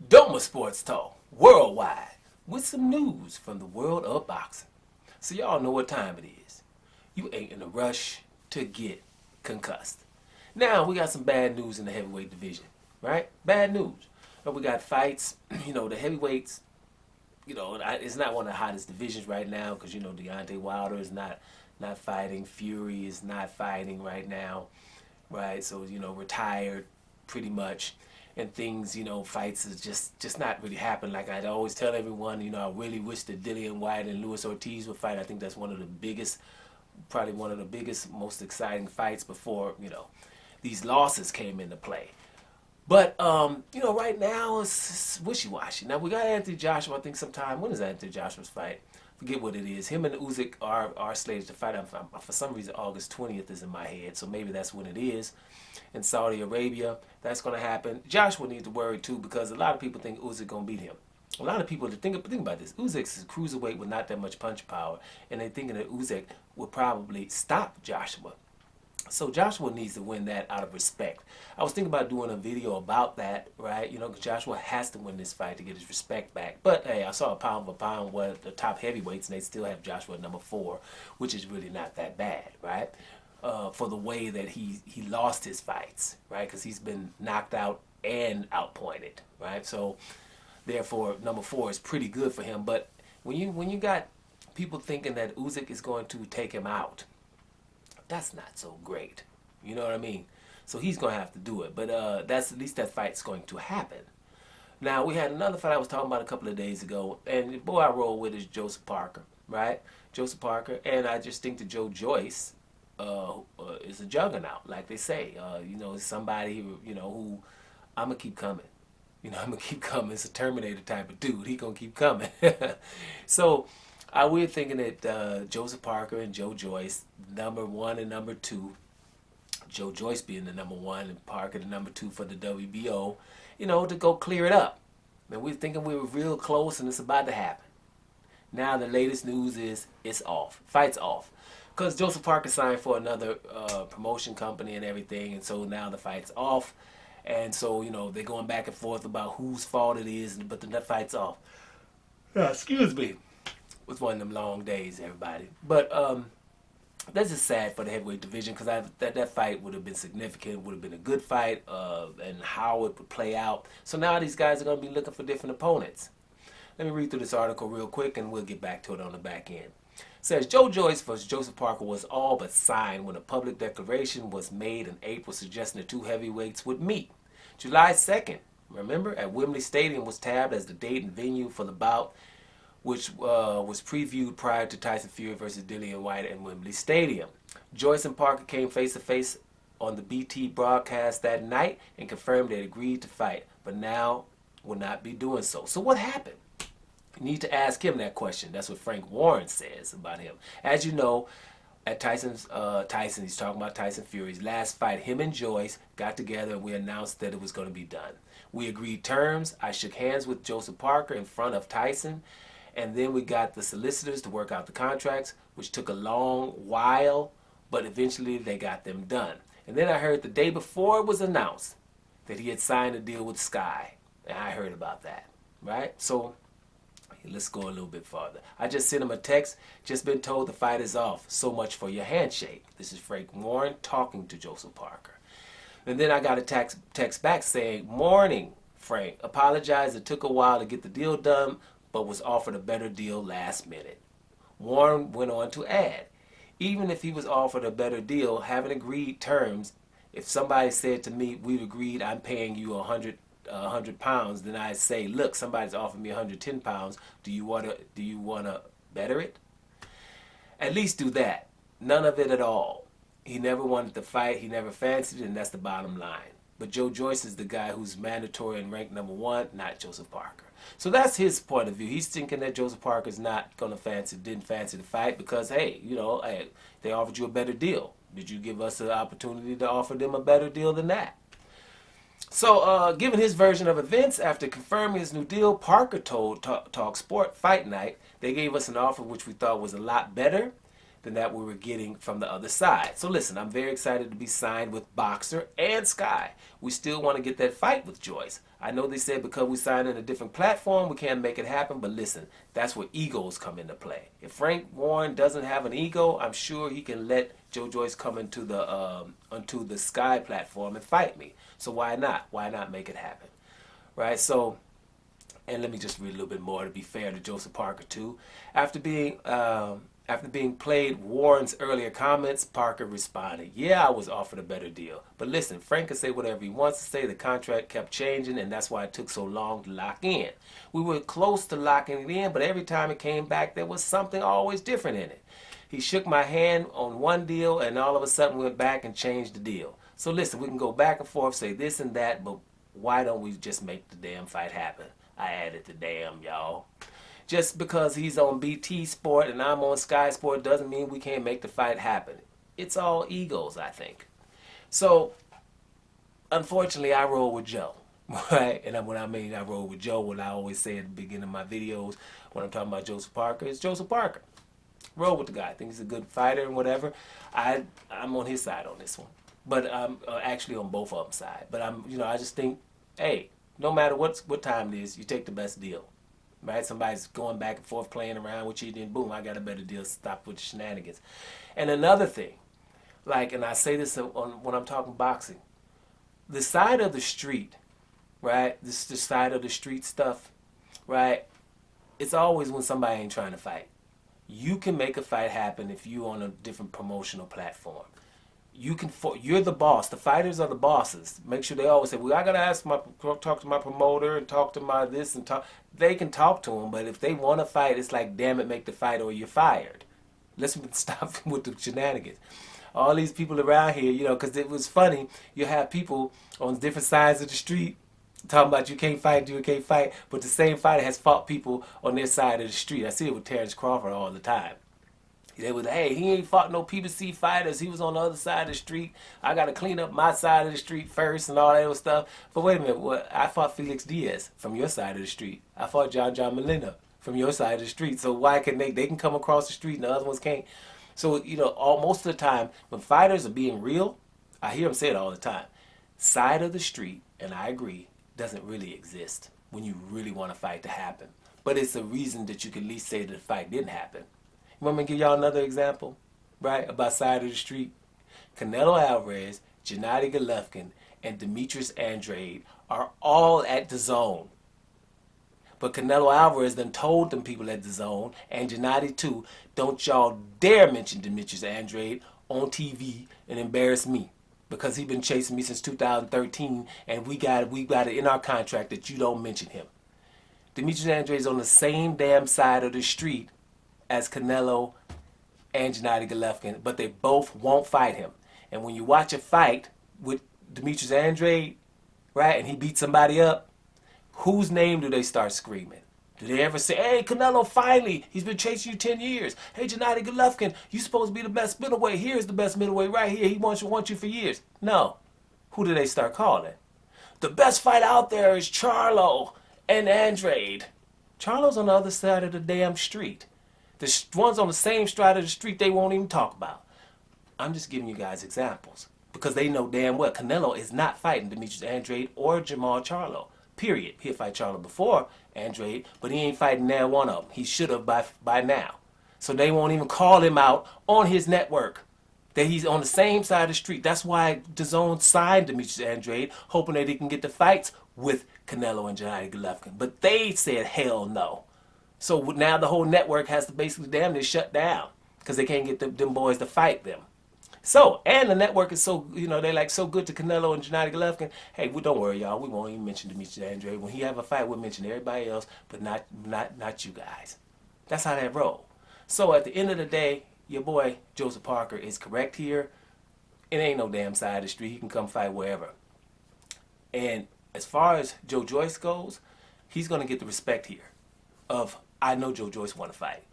Doma Sports Talk worldwide with some news from the world of boxing. So y'all know what time it is. You ain't in a rush to get concussed. Now we got some bad news in the heavyweight division, right? Bad news. But we got fights. The heavyweights. It's not one of the hottest divisions right now because Deontay Wilder is not fighting. Fury is not fighting right now, right? So retired pretty much, and things fights is just not really happening. Like I always tell everyone, I really wish that Dillian White and Luis Ortiz would fight. I think that's probably one of the biggest, most exciting fights before these losses came into play. But right now it's wishy-washy. Now we got Anthony Joshua. I think sometime. When is Anthony Joshua's fight? Forget what it is. Him and Usyk are slated to fight. For some reason, August 20th is in my head, so maybe that's when it is. In Saudi Arabia, that's going to happen. Joshua needs to worry too because a lot of people think Usyk going to beat him. A lot of people think about this. Usyk's cruiserweight with not that much punch power, and they're thinking that Usyk will probably stop Joshua. So Joshua needs to win that out of respect. I was thinking about doing a video about that, right? Because Joshua has to win this fight to get his respect back. But hey, I saw a pound for pound with the top heavyweights, and they still have Joshua at number 4, which is really not that bad, right? For the way that he lost his fights, right? Because he's been knocked out and outpointed, right? So therefore, number 4 is pretty good for him. But when you got people thinking that Usyk is going to take him out, that's not so great. You know what I mean? So he's going to have to do it. But that's at least that fight's going to happen. Now, we had another fight I was talking about a couple of days ago. And the boy I roll with is Joseph Parker, right? Joseph Parker. And I just think that Joe Joyce is a juggernaut, like they say. Somebody, who I'm going to keep coming. I'm going to keep coming. It's a Terminator type of dude. He going to keep coming. So we're thinking that Joseph Parker and Joe Joyce, number 1 and number 2, Joe Joyce being the number 1 and Parker the number 2 for the WBO, to go clear it up. And we're thinking we were real close and it's about to happen. Now the latest news is it's off. Fight's off. Because Joseph Parker signed for another promotion company and everything, and so now the fight's off. And so, they're going back and forth about whose fault it is, but the fight's off. Excuse me. It was one of them long days, everybody. But that's just sad for the heavyweight division because that fight would have been significant, would have been a good fight, and how it would play out. So now these guys are going to be looking for different opponents. Let me read through this article real quick and we'll get back to it on the back end. It says, Joe Joyce versus Joseph Parker was all but signed when a public declaration was made in April suggesting the two heavyweights would meet. July 2nd, remember, at Wembley Stadium was tabbed as the date and venue for the bout, which was previewed prior to Tyson Fury versus Dillian White at Wembley Stadium. Joyce and Parker came face-to-face on the BT broadcast that night and confirmed they agreed to fight, but now will not be doing so. So what happened? You need to ask him that question. That's what Frank Warren says about him. As you know, at he's talking about Tyson Fury's last fight, him and Joyce got together and we announced that it was going to be done. We agreed terms. I shook hands with Joseph Parker in front of Tyson, and then we got the solicitors to work out the contracts, which took a long while, but eventually they got them done. And then I heard the day before it was announced that he had signed a deal with Sky, and I heard about that, right? So let's go a little bit farther. I just sent him a text. Just been told the fight is off. So much for your handshake. This is Frank Warren talking to Joseph Parker. And then I got a text back saying, morning, Frank. Apologize. It took a while to get the deal done, but was offered a better deal last minute. Warren went on to add, even if he was offered a better deal, having agreed terms, if somebody said to me, we've agreed, I'm paying you 100 pounds, then I say, look, somebody's offering me 110 pounds. Do you wanna better it? At least do that. None of it at all. He never wanted to fight. He never fancied it, and that's the bottom line. But Joe Joyce is the guy who's mandatory and ranked number 1, not Joseph Parker. So that's his point of view. He's thinking that Joseph Parker's not gonna didn't fancy the fight because hey, they offered you a better deal. Did you give us an opportunity to offer them a better deal than that? So, given his version of events, after confirming his new deal, Parker told Talk Sport Fight Night they gave us an offer which we thought was a lot better than that we were getting from the other side. So listen, I'm very excited to be signed with Boxer and Sky. We still want to get that fight with Joyce. I know they said because we signed in a different platform, we can't make it happen, but listen, that's where egos come into play. If Frank Warren doesn't have an ego, I'm sure he can let Joe Joyce come into the Sky platform and fight me. So why not? Why not make it happen? Right? So, and let me just read a little bit more to be fair to Joseph Parker too. After being played Warren's earlier comments, Parker responded, "Yeah, I was offered a better deal. But listen, Frank can say whatever he wants to say. The contract kept changing, and that's why it took so long to lock in. We were close to locking it in, but every time it came back, there was something always different in it. He shook my hand on one deal, and all of a sudden went back and changed the deal. So listen, we can go back and forth, say this and that, but why don't we just make the damn fight happen?" I added the damn, y'all. Just because he's on BT Sport and I'm on Sky Sport doesn't mean we can't make the fight happen. It's all egos, I think. So, unfortunately, I roll with Joe, right? And when I mean I roll with Joe, what I always say at the beginning of my videos when I'm talking about Joseph Parker is Joseph Parker. Roll with the guy. I think he's a good fighter and whatever. I'm on his side on this one, but I'm actually on both of them side. But I just think, hey, no matter what time it is, you take the best deal. Right? Somebody's going back and forth playing around with you, then boom, I got a better deal. Stop with the shenanigans. And another thing, and I say this when I'm talking boxing, the side of the street, right? The side of the street stuff, right? It's always when somebody ain't trying to fight. You can make a fight happen if you're on a different promotional platform. You're the boss. The fighters are the bosses. Make sure they always say, "Well, I gotta talk to my promoter and talk to my this and talk." They can talk to them, but if they want to fight, it's like, damn it, make the fight or you're fired. Let's stop with the shenanigans. All these people around here, because it was funny. You have people on different sides of the street talking about you can't fight, but the same fighter has fought people on their side of the street. I see it with Terrence Crawford all the time. They was, hey, he ain't fought no PBC fighters. He was on the other side of the street. I got to clean up my side of the street first and all that other stuff. But wait a minute. I fought Felix Diaz from your side of the street. I fought John Molina from your side of the street. So why can they can come across the street and the other ones can't? So, most of the time when fighters are being real, I hear them say it all the time. Side of the street, and I agree, doesn't really exist when you really want a fight to happen. But it's a reason that you can at least say that the fight didn't happen. You want me to give y'all another example, right, about side of the street? Canelo Alvarez, Gennady Golovkin, and Demetrius Andrade are all at the zone. But Canelo Alvarez done told them people at the zone, and Gennady too, don't y'all dare mention Demetrius Andrade on TV and embarrass me. Because he been chasing me since 2013, and we got it in our contract that you don't mention him. Demetrius Andrade's on the same damn side of the street as Canelo and Gennady Golovkin, but they both won't fight him. And when you watch a fight with Demetrius Andrade, right, and he beats somebody up, whose name do they start screaming? Do they ever say, "Hey, Canelo, finally, he's been chasing you 10 years. Hey, Gennady Golovkin, you supposed to be the best middleweight. Here's the best middleweight right here. He wants you for years." No. Who do they start calling? The best fight out there is Charlo and Andrade. Charlo's on the other side of the damn street. The ones on the same side of the street they won't even talk about. I'm just giving you guys examples because they know damn well Canelo is not fighting Demetrius Andrade or Jamal Charlo. Period. He'll fight Charlo before Andrade, but he ain't fighting now one of them. He should have by now. So they won't even call him out on his network that he's on the same side of the street. That's why DAZN signed Demetrius Andrade, hoping that he can get the fights with Canelo and Gennady Golovkin. But they said hell no. So now the whole network has to basically damn near shut down because they can't get them boys to fight them. So, and the network is so, they like so good to Canelo and Gennady Golovkin. Hey, don't worry, y'all. We won't even mention Demetrius Andrade. When he have a fight, we'll mention everybody else, but not you guys. That's how that roll. So at the end of the day, your boy Joseph Parker is correct here. It ain't no damn side of the street. He can come fight wherever. And as far as Joe Joyce goes, he's going to get the respect here of, I know Joe Joyce want to fight.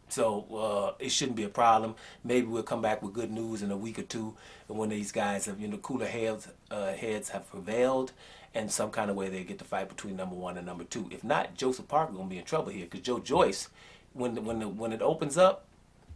So it shouldn't be a problem. Maybe we'll come back with good news in a week or two, and when these guys have, cooler heads have prevailed, and some kind of way they get to fight between number one and number two. If not, Joseph Parker gonna be in trouble here, because Joe Joyce, when it opens up,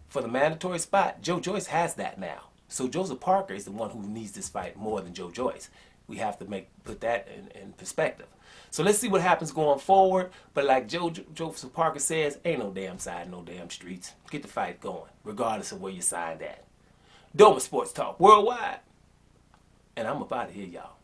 for the mandatory spot, Joe Joyce has that now. So Joseph Parker is the one who needs this fight more than Joe Joyce. We have to put that in perspective. So let's see what happens going forward. But like Joseph Parker says, ain't no damn side, no damn streets. Get the fight going, regardless of where you signed at. Doma Sports Talk Worldwide. And I'm up out of here, y'all.